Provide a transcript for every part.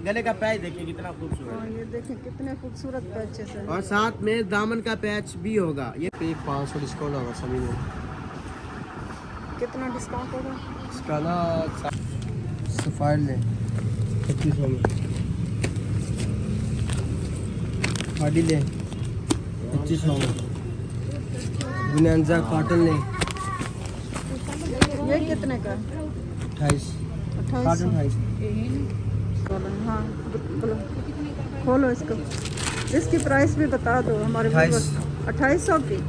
गले का पैच देखिए कितना खूबसूरत। ये देखें कितने खूबसूरत पैचेस हैं। और साथ में दामन का पैच भी होगा। ये 500 डिस्काउंट होगा सभी में। कितना डिस्काउंट होगा इसका ना सफायर ले 2500 में, खाड़ी ले 2500 में, बुनियांजा कॉटन ले ये कितने का? 28 कॉटन 28। हाँ खोलो इसको, इसकी प्राइस भी बता दो हमारे 2800 की।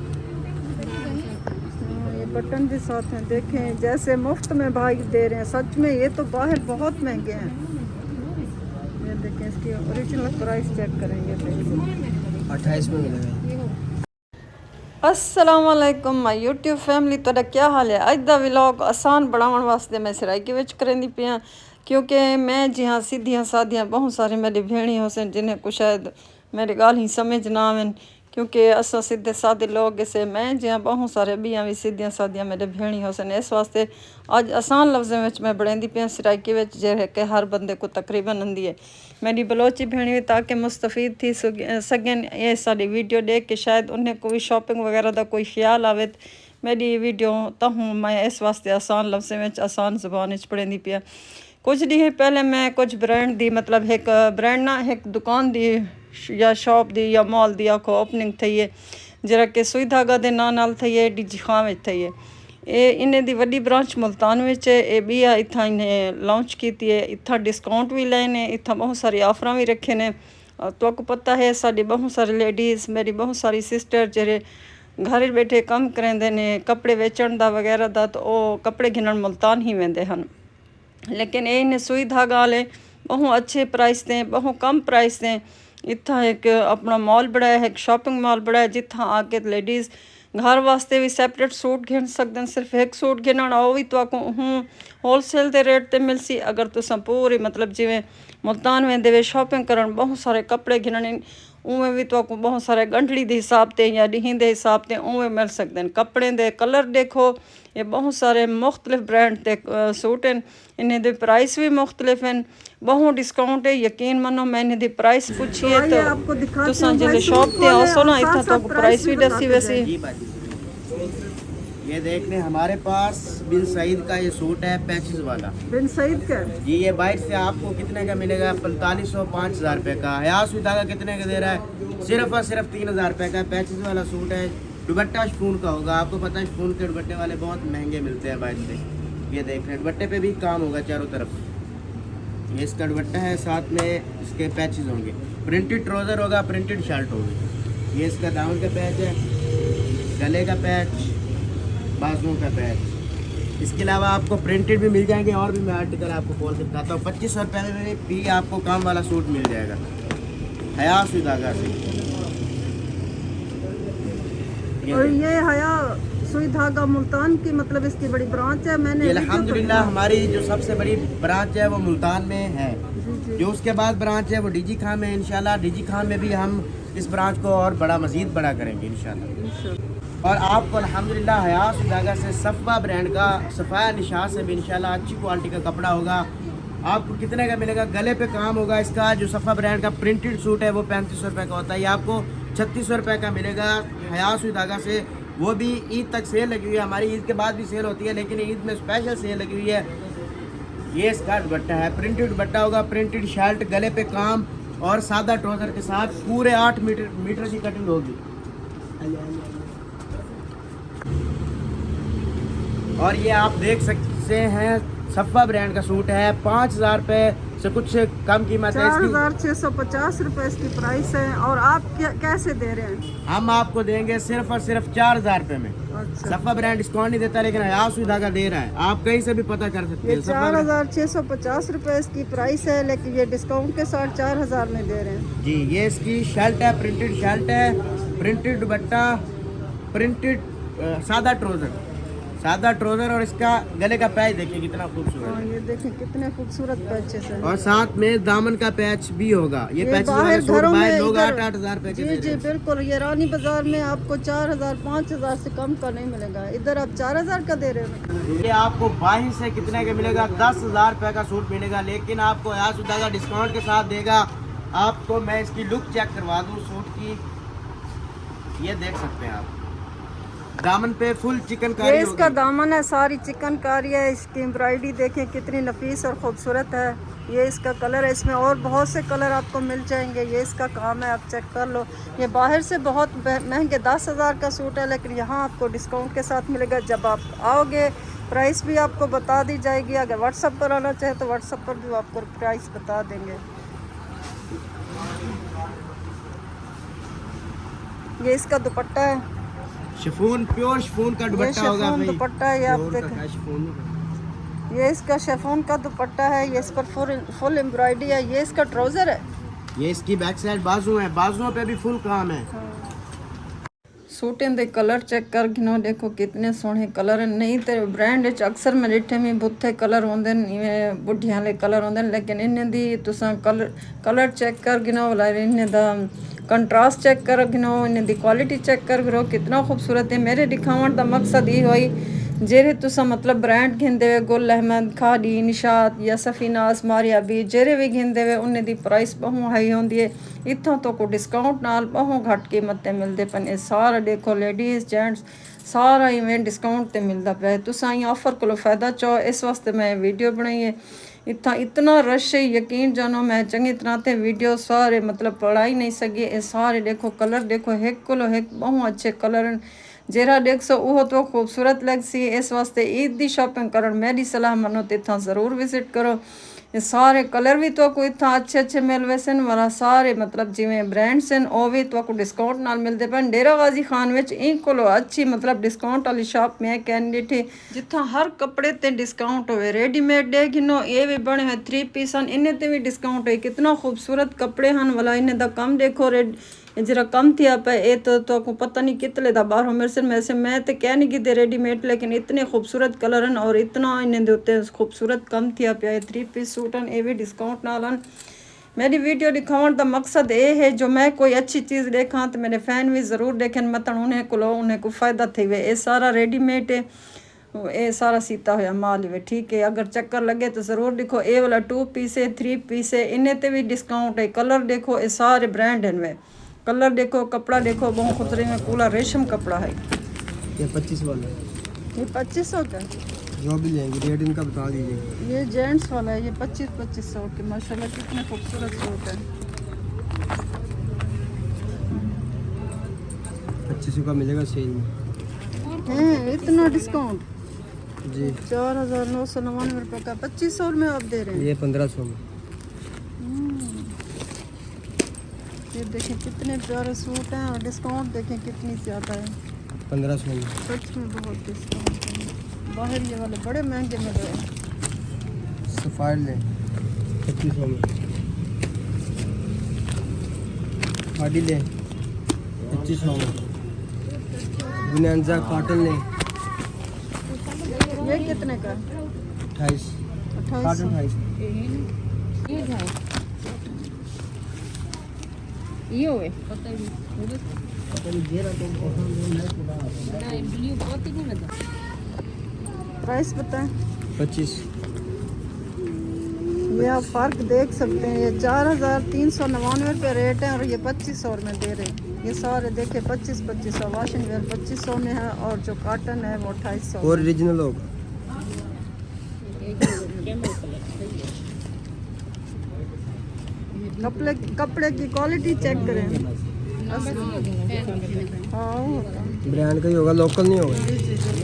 ये बटन भी साथ हैं, देखें जैसे मुफ्त में भाई दे रहे हैं। सच में ये तो बाहर बहुत महंगे हैं। ये देखें इसकी ओरिजिनल प्राइस चेक करेंगे। 28 में मिलेगा। असलामुअलैकुम माई यूट्यूब फैमिली, तुहाडा क्या हाल है? अज दा व्लॉग आसान बनाने वास्ते मैं सराइकी विच करेंदी पियां, क्योंकि मैं जिहां सीधियां सादियां बहुत सारे मेरी भेणी होसन जिन्हें कुछ शायद मेरी गाल ही समझ ना आवन, क्योंकि असा सीधे सादे लोग इसे मैं जिहां बहुत सारे बियां भी सीधियां सादियां मेरे भेणी होसन। इस वास्ते अज आसान लफ्ज़ों में मैं बढ़ेंदी पियां सराइकी विच, जे कि हर बंदे को तकरीबन आंदी है। मेरी बलोची भेणी भी ताकि मुस्तफीद थी सकें ये साड़ी वीडियो देख के, शायद उन्हें कोई शॉपिंग वगैरह का कोई ख्याल आवे। मेरी वीडियो तहूँ मैं इस वास्ते आसान लफ्ज़ों में आसान ज़ुबान पढ़ेंदी पिया। कुछ दी पहले मैं कुछ ब्रांड दी, मतलब एक ब्रांड ना एक दुकान दी या शॉप दी या मॉल दी आखो ओपनिंग थी है, जरा कि सुई धागा दे नाल थी है, डीजी खां में थी है। ये इन्हें दी वड्डी ब्रांच मुल्तान में है। ये भी आ इत्था इन्हें लॉन्च की है। इत्था डिस्काउंट भी लाए ने, इत्था बहुत सारी ऑफर भी रखे ने। तो को पता है साड़ी बहुत सारी लेडीज़, मेरी बहुत सारी सिस्टर जेरे घर बैठे कम करेंदे ने कपड़े वेचण दा वगैरह दा, तो वो कपड़े घिनण मुल्तान ही वेंदे हन। लेकिन ये इन्हें सुई धागा वाले बहुत अच्छे प्राइस दें, बहुत कम प्राइस दें। इत्था एक अपना मॉल बड़ा है, एक शॉपिंग मॉल बड़ा है, जित्था आके लेडीज़ घर वास्ते भी सैपरेट सूट घिन सकते हैं। सिर्फ एक सूट घिनण वो भी तो हूँ होलसेल के रेट पर मिलसी। अगर तुम पूरी मतलब जिमें मुल्तान वेंदे वे शॉपिंग करन बहुत सारे कपड़े घिनण, उमें भी तो बहुत सारे गंढड़ी के हिसाब से या ॾींहं के हिसाब से उमें मिल सकते हैं। कपड़े दे कलर देखो, ये बहुत सारे मुख्तलिफ ब्रांड के सूट हैं। इन्हें दे प्राइस भी मुख्तलिफ हैं, बहुत डिस्काउंट है। यकीन मनो मैं इन्हें दी प्राइस पूछी है तो तुसां जिले शॉप पे आओ ना, इतना तो प्राइस भी दसी वैसे। ये देख लें हमारे पास बिन सईद का ये सूट है पैचेस वाला। बिन सईद का जी ये बाइट से आपको कितने का मिलेगा? 4500 5000 रुपये का। हयास धागा कितने का दे रहा है? सिर्फ और सिर्फ 3000 रुपये का पैचेस वाला सूट है। दुपट्टा शिफॉन का होगा। आपको पता है शिफॉन के दुपट्टे वाले बहुत महंगे मिलते हैं बाइट से। ये देख रहे हैं दुपट्टे पे भी काम होगा चारों तरफ। ये इसका दुपट्टा है, साथ में इसके पैचेस होंगे। प्रिंटेड ट्राउज़र होगा, प्रिंटेड शर्ट होगी। ये इसका दामन का पैच है, गले का पैच, बाजुओं का पैच। इसके अलावा आपको प्रिंटेड भी मिल जाएंगे और भी मैं आर्टिकल आपको खोल के बताता हूँ। 2500 रुपये में भी आपको काम वाला सूट मिल जाएगा हया सुई धागा से। और ये हया सुई धागा मुल्तान की मतलब इसकी बड़ी ब्रांच है। मैंने अल्हम्दुलिल्लाह हमारी जो सबसे बड़ी ब्रांच है वो मुल्तान में है। जो उसके बाद ब्रांच है वो डीजी खां में। इंशाल्लाह डीजी खां में भी हम इस ब्रांच को और बड़ा मजीद बड़ा करेंगे इंशाल्लाह। और आपको अल्हम्दुलिल्लाह हया सुई धागा से सफ़ा ब्रांड का सफ़ाया निशान से भी इंशाल्लाह अच्छी क्वालिटी का कपड़ा होगा। आपको कितने का मिलेगा? गले पे काम होगा इसका। जो सफ़ा ब्रांड का प्रिंटेड सूट है वो 3500 रुपये का होता है। ये आपको 3600 रुपये का मिलेगा हया सुई धागा से। वो भी ईद तक सेल लगी हुई है। हमारी ईद के बाद भी सेल होती है, लेकिन ईद में स्पेशल सेल लगी हुई है। ये इसका दुपट्टा है, प्रिंटेड दुपट्टा होगा, प्रिंटेड शर्ट, गले पे काम और सादा ट्राउज़र के साथ पूरे 8 मीटर की कटिंग होगी। और ये आप देख सकते हैं सफ़ा ब्रांड का सूट है। 5000 रुपये से कुछ कम कीमत है। 4650 रुपये इसकी प्राइस है। और आप कैसे दे रहे हैं? हम आपको देंगे सिर्फ और सिर्फ 4000 रुपये में। अच्छा। सफ़ा ब्रांड डिस्काउंट नहीं देता, लेकिन हया सुई धागा दे रहा है। आप कहीं से भी पता कर सकते हैं। 4650 रुपये इसकी प्राइस है, लेकिन ये डिस्काउंट के साथ 4000 में दे रहे हैं जी। ये इसकी शर्ट है, प्रिंटेड शर्ट है, प्रिंटेड दुपट्टा, प्रिंटेड सादा ट्राउज़र। सादा ट्राउजर और इसका गले का पैच देखिए कितना खूबसूरत हाँ, है। ये देखें कितने खूबसूरत पैचेस हैं। और साथ में दामन का पैच भी होगा। ये पैच बाहर घरों में लोग इधर- 8-8 हजार रुपए के जी दे जी रहे हैं। बिल्कुल, ये रानी बाजार में आपको 4,000 5,000 से कम का नहीं मिलेगा, इधर आप 4,000 का दे रहे हो। ये आपको बाहर से कितने का मिलेगा? 10,000 रुपए का सूट मिलेगा, लेकिन आपको यहाँ सुधा का डिस्काउंट के साथ देगा। आपको मैं इसकी लुक चेक करवा दूँ सूट की, ये देख सकते हैं आप। दामन पे फुल चिकनकारी ये इसका होगी। दामन है, सारी चिकनकारी है। इसकी एम्ब्रॉयडरी देखें कितनी नफीस और खूबसूरत है। ये इसका कलर है, इसमें और बहुत से कलर आपको मिल जाएंगे। ये इसका काम है, आप चेक कर लो। ये बाहर से बहुत महंगे 10,000 का सूट है, लेकिन यहाँ आपको डिस्काउंट के साथ मिलेगा। जब आप आओगे प्राइस भी आपको बता दी जाएगी। अगर व्हाट्सअप पर आना चाहे तो व्हाट्सअप पर भी आपको प्राइस बता देंगे। ये इसका दुपट्टा है, शिफॉन, प्योर शिफॉन का ये दुपट्टा होगा शिफॉन भाई। दुपट्टा है, ये आप देखें। ये इसका शिफॉन का दुपट्टा है, ये इस पर फुल एम्ब्रॉयडरी है। ये इसका ट्राउजर है, ये इसकी बैक साइड बाजू है, बाजुओं पे भी फुल काम है। सूटें दे कलर चेक कर गिनो, देखो कितने सोहने कलर हैं। नहीं तो ब्रांड विच अक्सर मैं डिठे में बुत्थे कलर होंदे न, इवें बुढ़ियां वाले कलर होंदे न, लेकिन इन्हें दी तुसां कलर चेक कर गिनो, वाला इन्हें दा कंट्रास्ट चेक कर गिनो, इन्हें दी क्वालिटी चेक कर गिनो कितना खूबसूरत है। मेरे दिखावण दा मकसद ये होई जेरे तुसा मतलब ब्रांड घिंदे वे, गुल अहमद, खादी, निशात या सफीनास, मारिया भी जेरे भी घिंदे वे, उन्हें दी प्राइस बहु हाई होंदी है। इत्थों तो को डिस्काउंट नाल बहु घट कीमतें मिलते पे। सारा देखो लेडीज़ जेंट्स सारा इवें डिस्काउंट ते मिलता पे। तुसा ही ऑफर को फायदा चाहो, इस वास्ते मैं वीडियो बनाई है। इतना इतना रश है, यकीन जानो मैं चंगी तरह ते वीडियो सारे मतलब पढ़ा ही नहीं सकी। ये सारे देखो कलर देखो, एक कोलो एक बहु अच्छे कलर हैं। जेरा देख सो वो तो खूबसूरत लग सी। इस वास्ते ईद की शॉपिंग कर मेरी सलाह मनो तो इतना ज़रूर विजिट करो। ये सारे कलर भी तो को इतना अच्छे अच्छे मिल वैसे वाला सारे मतलब जिमें ब्रांड्स हैं वो भी तो को डिस्काउंट नाल मिलते पे। डेरा गाजी खान में इन को अच्छी मतलब डिस्काउंट वाली शॉप में कैंडिडेट है जिथा हर कपड़े ते डिस्काउंट होवे। रेडीमेड दे गिनो ये भी बने हुए 3 पीस हैं, इन्हें ते भी डिस्काउंट है। कितना खूबसूरत कपड़े हैं वाला, इन्हें दा कम देखो रेड जरा कम थी आप ये तो को पता नहीं कितने दा बाहर मेरे से मैं तो कह नहीं कि रेडीमेड, लेकिन इतने खूबसूरत कलर हैं और इतना इन्हें देते खूबसूरत कम थी आप 3 पीस सूट हैं, ये भी डिस्काउंट नाल हैं। मेरी वीडियो दिखाने का मकसद ये है जो मैं कोई अच्छी चीज़ देखा तो मेरे फैन भी ज़रूर देखें, मतलब उन्हें को फ़ायदा थे वे। ये सारा रेडीमेड है, ये सारा सीता हुआ माल है, ठीक है। अगर चक्कर लगे तो ज़रूर देखो। ये वाला 2 पीस है, 3 पीस है, इन्हें ते भी डिस्काउंट है। कलर देखो, ये सारे ब्रांड हैं वे। कलर देखो, कपड़ा देखो, बहुत खुदरे में पूरा रेशम कपड़ा है। ये 25 वाला है। ये 2500 का, जो भी लेंगे रेट इनका बता दीजिए। ये जेंट्स वाला है, ये 2500 के। माशाल्लाह कितने खूबसूरत सूट है। 2500 का मिलेगा सेल में। हैं इतना डिस्काउंट जी 4,999 रुपये का 2500 में आप दे रहे हैं। ये 1500 में। ये देखें कितने प्यारे सूट हैं और डिस्काउंट देखें कितनी ज़्यादा है। 1500 में सच में बहुत डिस्काउंट है। बाहर ये वाले बड़े महंगे मिल रहे हैं। सफ़ायर लें 2500 में। खादी लें 2500 में। बुनियानजा कॉटन लें ये कितने का? 28 कॉटन 28। प्राइस बताएं। 25। ये आप फ़र्क देख सकते हैं, ये 4,399 रुपये रेट है और ये 2500 में दे रहे हैं। ये सारे देखे 2500 वाशिंग वेयर 2500 में है और जो कॉटन है वो 2800। और ओरिजिनल होगा। कपड़े की क्वालिटी चेक करें। हाँ होता है। ब्रांड का ही होगा, लोकल नहीं होगा। जी जी जी।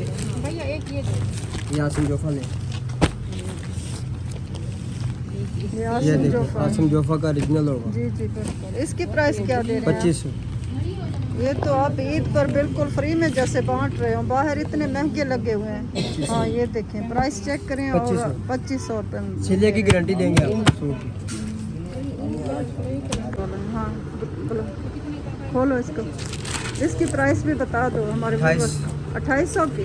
ये आसम जोफा लें। ये ये आसिम देखो जोफा है। आसम जोफा का ओरिजिनल होगा। जी जी बिल्कुल। इसकी प्राइस क्या दे रहे हैं? 2500। ये तो आप ईद पर बिल्कुल फ्री में जैसे बांट रहे हो, बाहर इतने महंगे लगे हुए हैं। हाँ ये देखें प्राइस चेक करें और 2500 रुपये। सिले की गारंटी देंगे आप सूट की। हाँ खोलो इसको, इसकी प्राइस भी बता दो हमारे 28। 2800 की।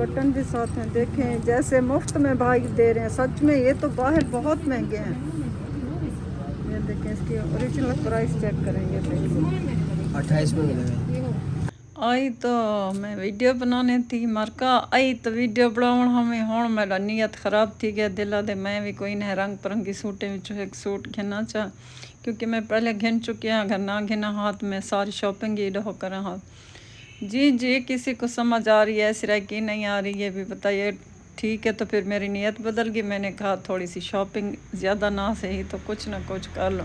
बटन भी साथ हैं, देखें जैसे मुफ्त में भाई दे रहे हैं। सच में ये तो बाहर बहुत महंगे हैं। ये देखें, इसकी ओरिजिनल प्राइस चेक करेंगे। देखिए 28 में मिलेगा। आई तो मैं वीडियो बनाने थी मरका आई तो वीडियो बनावन हमें हुण मेरा नीयत ख़राब थी गया दिला दे मैं भी कोई न रंग बिरंगी सूटें विचों एक सूट घिना चाह, क्योंकि मैं पहले घिन चुकी हूँ। अगर ना घिना हाथ में सारी शॉपिंग ही डो करा हाथ। जी जी, किसी को समझ आ रही है ऐसी राय की नहीं आ रही है भी बताइए। ठीक है, तो फिर मेरी नीयत बदल गई। मैंने कहा थोड़ी सी शॉपिंग ज़्यादा ना सही तो कुछ ना कुछ कर लो।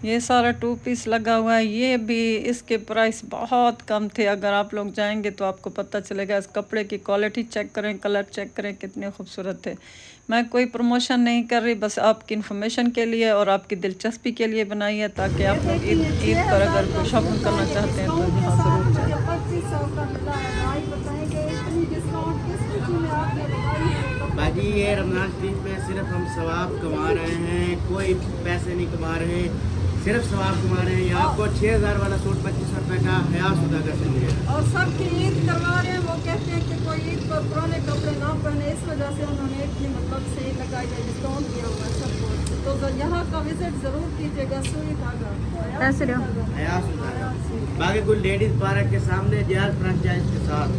ये सारा 2 पीस लगा हुआ है, ये भी इसके प्राइस बहुत कम थे। अगर आप लोग जाएंगे तो आपको पता चलेगा। इस कपड़े की क्वालिटी चेक करें, कलर चेक करें, कितने खूबसूरत थे। मैं कोई प्रमोशन नहीं कर रही, बस आपकी इन्फॉर्मेशन के लिए और आपकी दिलचस्पी के लिए बनाई है, ताकि आप लोग ईद पर अगर कोई शॉपिंग करना चाहते हैं तो यहाँ ज़रूर जाएँ। बाजी ये रमज़ान शरीफ में सिर्फ हम सवाब कमा रहे हैं, कोई पैसे नहीं कमा रहे, सिर्फ सवाब कमा रहे हैं। ये आपको 6000 वाला सूट 2500 रुपये का हयास उदागर से मिलेगा। और सबकी ईद करवा रहे हैं। वो कहते हैं कि कोई ईद पर पुराने कपड़े ना पहने, इस वजह से उन्होंने इतनी मतलब सही लगाई है, डिस्काउंट दिया हुआ है सबको। तो यहाँ का विजिट ज़रूर कीजिएगा। सुई धागा हयास उदागर बाकी कुल लेडीज़ पार्क के सामने जाज फ्रेंचाइज के साथ।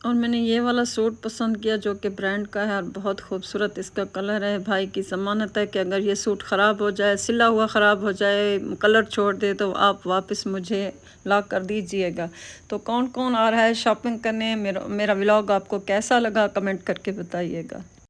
और मैंने ये वाला सूट पसंद किया जो कि ब्रांड का है और बहुत खूबसूरत इसका कलर है। भाई की ज़मानत है कि अगर ये सूट ख़राब हो जाए, सिला हुआ ख़राब हो जाए, कलर छोड़ दे तो आप वापस मुझे ला कर दीजिएगा। तो कौन कौन आ रहा है शॉपिंग करने? मेरा व्लॉग आपको कैसा लगा कमेंट करके बताइएगा।